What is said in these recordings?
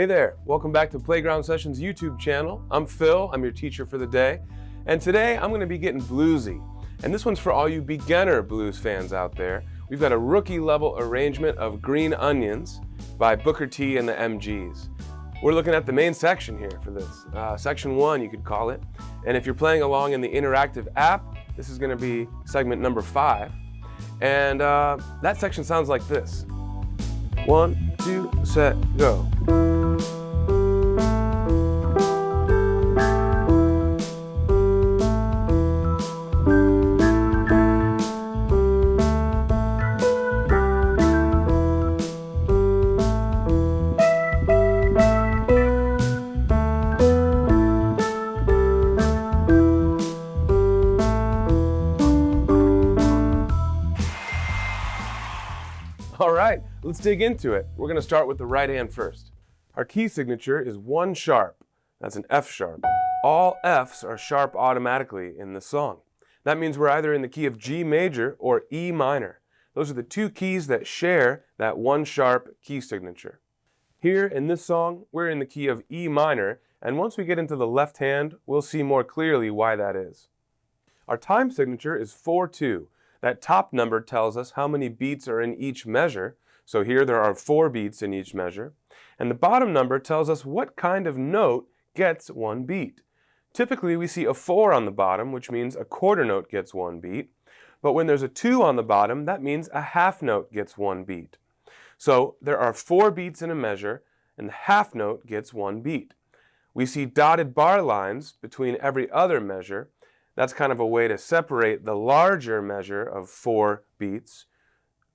Hey there, welcome back to Playground Sessions YouTube channel. I'm Phil, I'm your teacher for the day. And today I'm going to be getting bluesy. And this one's for all you beginner blues fans out there. We've got a rookie level arrangement of Green Onions by Booker T and the MGs. We're looking at the main section here for this. Section 1 you could call it. And if you're playing along in the interactive app, this is going to be segment number 5. And that section sounds like this. 1, 2, set, go. All right, let's dig into it. We're going to start with the right hand first. Our key signature is 1 sharp. That's an F sharp. All Fs are sharp automatically in this song. That means we're either in the key of G major or E minor. Those are the 2 keys that share that 1 sharp key signature. Here in this song, we're in the key of E minor, and once we get into the left hand, we'll see more clearly why that is. Our time signature is 4-2. That top number tells us how many beats are in each measure. So here there are 4 beats in each measure. And the bottom number tells us what kind of note gets 1 beat. Typically we see a 4 on the bottom, which means a quarter note gets 1 beat. But when there's a 2 on the bottom, that means a half note gets 1 beat. So there are 4 beats in a measure, and the half note gets 1 beat. We see dotted bar lines between every other measure. That's kind of a way to separate the larger measure of 4 beats.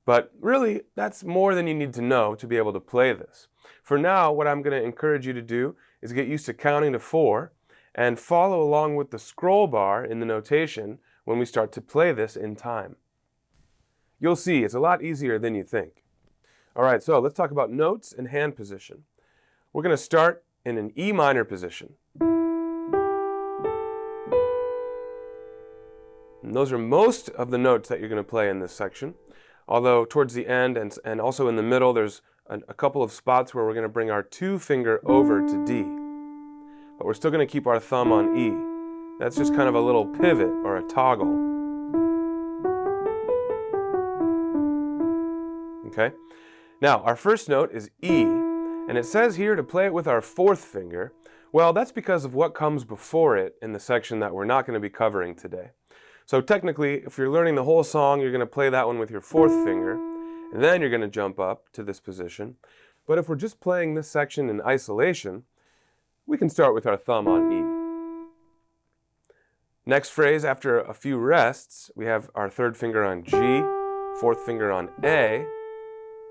But really, that's more than you need to know to be able to play this. For now, what I'm going to encourage you to do is get used to counting to 4 and follow along with the scroll bar in the notation when we start to play this in time. You'll see it's a lot easier than you think. All right, so let's talk about notes and hand position. We're going to start in an E minor position. And those are most of the notes that you're going to play in this section. Although towards the end and also in the middle, there's a couple of spots where we're going to bring our 2 finger over to D. But we're still going to keep our thumb on E. That's just kind of a little pivot or a toggle. Okay? Now, our first note is E, and it says here to play it with our 4th finger. Well, that's because of what comes before it in the section that we're not going to be covering today. So technically, if you're learning the whole song, you're going to play that one with your 4th finger, and then you're going to jump up to this position. But if we're just playing this section in isolation, we can start with our thumb on E. Next phrase, after a few rests, we have our 3rd finger on G, 4th finger on A,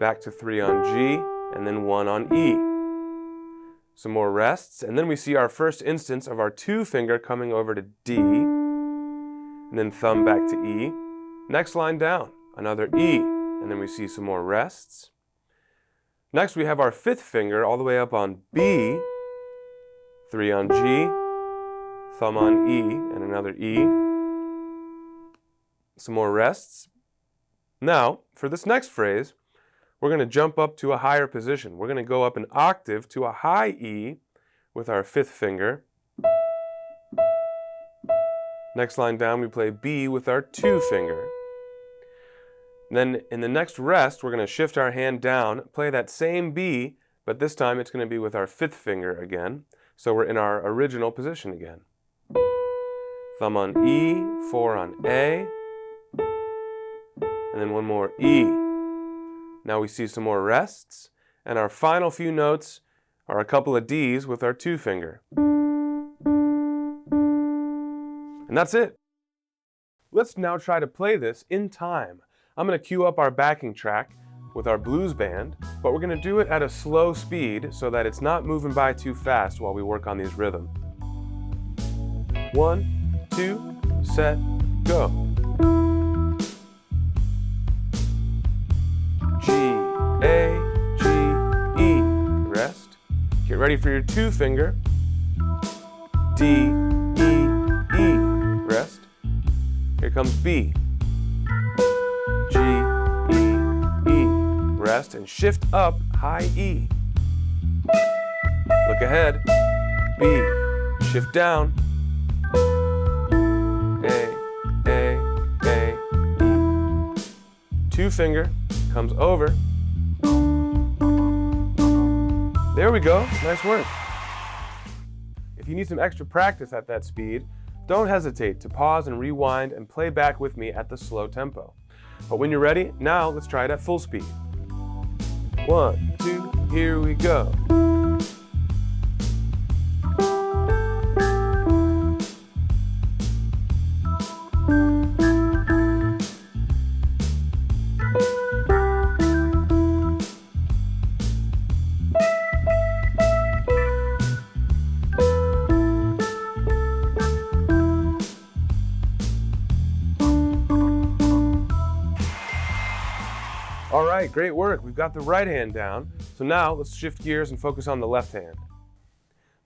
back to 3 on G, and then 1 on E. Some more rests, and then we see our first instance of our 2 finger coming over to D, and then thumb back to E. Next line down, another E, and then we see some more rests. Next we have our 5th finger all the way up on B, 3 on G, thumb on E, and another E. Some more rests. Now, for this next phrase, we're going to jump up to a higher position. We're going to go up an octave to a high E with our 5th finger. Next line down, we play B with our 2 finger. Then in the next rest, we're going to shift our hand down, play that same B, but this time it's going to be with our 5th finger again. So we're in our original position again. Thumb on E, 4 on A, and then 1 more E. Now we see some more rests, and our final few notes are a couple of Ds with our 2 finger. And that's it. Let's now try to play this in time. I'm going to cue up our backing track with our blues band, but we're going to do it at a slow speed so that it's not moving by too fast while we work on these rhythms. 1, 2, set, go. G, A, G, E. Rest. Get ready for your 2 finger. D, E, E. Rest. Here comes B. G, E, E. Rest and shift up high E. Click ahead. B, shift down. A, E. Two finger, comes over. There we go, nice work. If you need some extra practice at that speed, don't hesitate to pause and rewind and play back with me at the slow tempo. But when you're ready, now let's try it at full speed. 1, 2, here we go. All right, great work. We've got the right hand down. So now let's shift gears and focus on the left hand.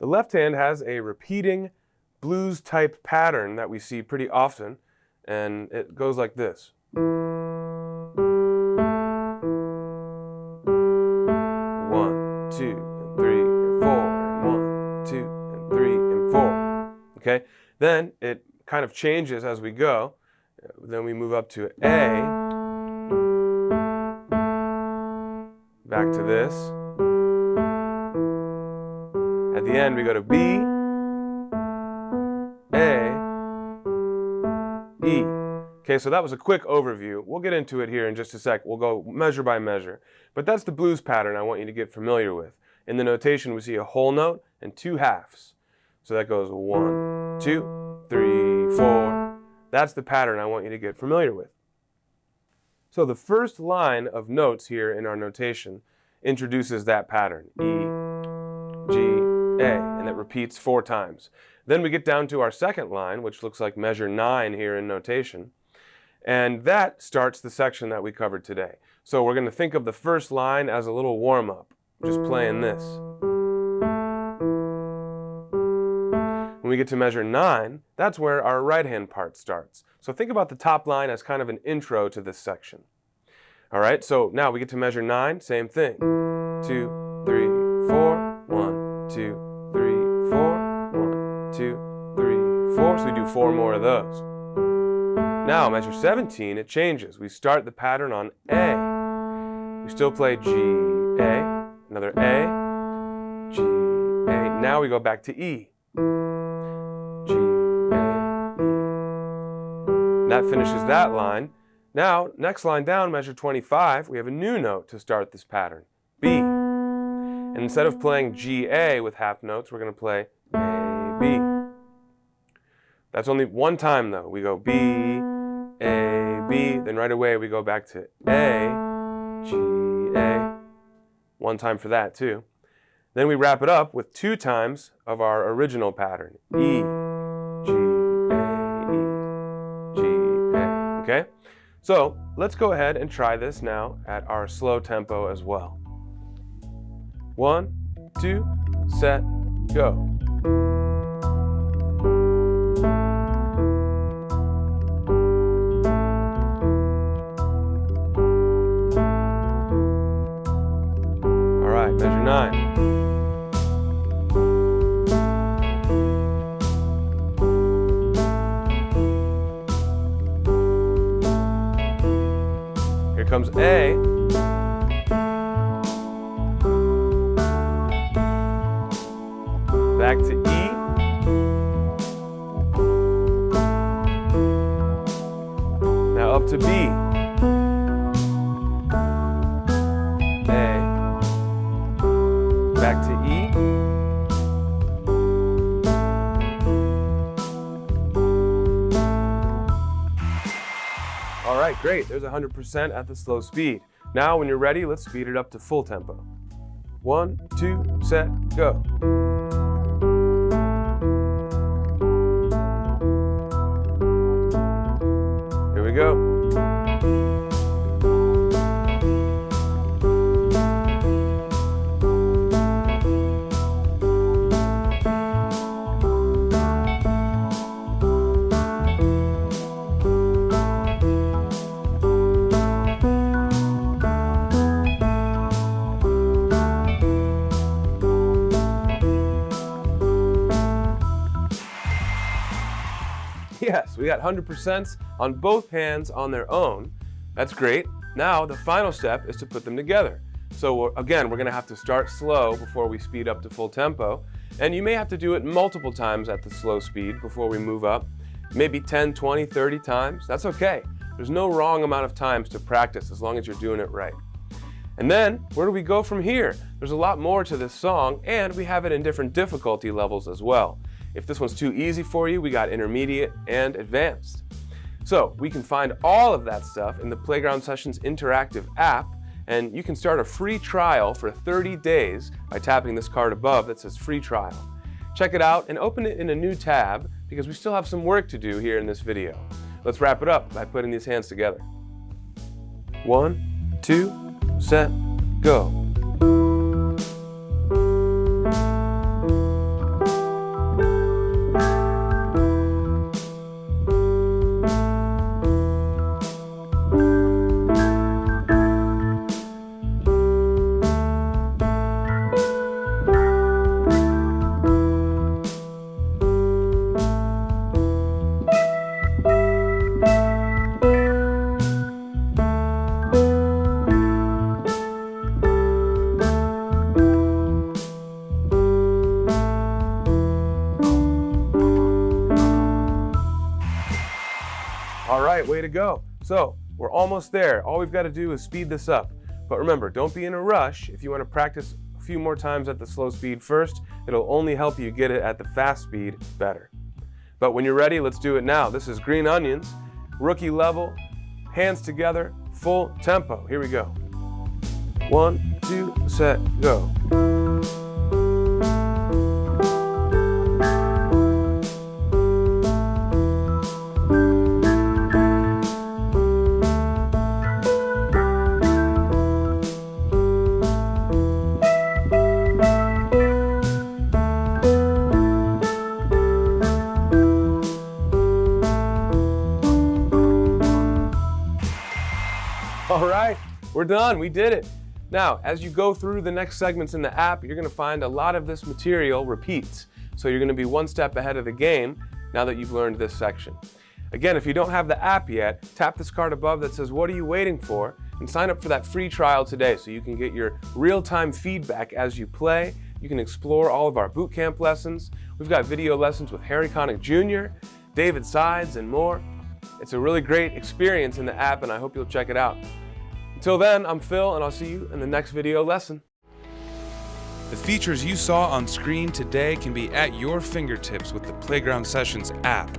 The left hand has a repeating blues type pattern that we see pretty often, and it goes like this. 1, 2, and 3, and 4, and 1, 2, and 3, and 4. Okay? Then it kind of changes as we go. Then we move up to A. Back to this. At the end, we go to B, A, E. Okay, so that was a quick overview. We'll get into it here in just a sec. We'll go measure by measure. But that's the blues pattern I want you to get familiar with. In the notation, we see a whole note and 2 halves. So that goes 1, 2, 3, 4. That's the pattern I want you to get familiar with. So the first line of notes here in our notation introduces that pattern, E, G, A, and it repeats 4 times. Then we get down to our second line, which looks like measure 9 here in notation, and that starts the section that we covered today. So we're going to think of the first line as a little warm-up, just playing this. When we get to measure 9, that's where our right-hand part starts. So think about the top line as kind of an intro to this section. All right, so now we get to measure 9, same thing. 2, 3, 4, 1, 2, 3, 4, 1, 2, 3, 4. So we do 4 more of those. Now, measure 17, it changes. We start the pattern on A. We still play G, A, another A, G, A. Now we go back to E. G, A, E. That finishes that line. Now, next line down, measure 25, we have a new note to start this pattern, B. And instead of playing G, A with half notes, we're going to play A, B. That's only one time though. We go B, A, B, then right away we go back to A, G, A. One time for that too. Then we wrap it up with 2 times of our original pattern, E, G, A, E, G, A, okay? So let's go ahead and try this now at our slow tempo as well. 1, 2, set, go. All right, measure 9. Comes A, back to E, now up to B, A, back to E, all right, great. There's 100% at the slow speed. Now, when you're ready, let's speed it up to full tempo. 1, 2, set, go. Here we go. Yes, we got 100% on both hands on their own. That's great. Now the final step is to put them together. So again, we're going to have to start slow before we speed up to full tempo. And you may have to do it multiple times at the slow speed before we move up. Maybe 10, 20, 30 times. That's okay. There's no wrong amount of times to practice as long as you're doing it right. And then, where do we go from here? There's a lot more to this song, and we have it in different difficulty levels as well. If this one's too easy for you, we got intermediate and advanced. So we can find all of that stuff in the Playground Sessions interactive app, and you can start a free trial for 30 days by tapping this card above that says free trial. Check it out and open it in a new tab because we still have some work to do here in this video. Let's wrap it up by putting these hands together. 1, 2, set, go. All right, way to go. So we're almost there. All we've got to do is speed this up. But remember, don't be in a rush. If you want to practice a few more times at the slow speed first, it'll only help you get it at the fast speed better. But when you're ready, let's do it now. This is Green Onions, rookie level, hands together, full tempo. Here we go. 1, 2, set, go. All right, we're done. We did it. Now, as you go through the next segments in the app, you're going to find a lot of this material repeats. So you're going to be one step ahead of the game now that you've learned this section. Again, if you don't have the app yet, tap this card above that says, "What are you waiting for?" and sign up for that free trial today so you can get your real-time feedback as you play. You can explore all of our boot camp lessons. We've got video lessons with Harry Connick Jr., David Sides, and more. It's a really great experience in the app, and I hope you'll check it out. Until then, I'm Phil, and I'll see you in the next video lesson. The features you saw on screen today can be at your fingertips with the Playground Sessions app.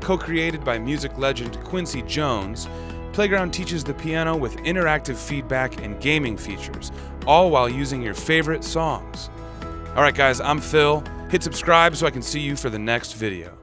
Co-created by music legend Quincy Jones, Playground teaches the piano with interactive feedback and gaming features, all while using your favorite songs. Alright guys, I'm Phil. Hit subscribe so I can see you for the next video.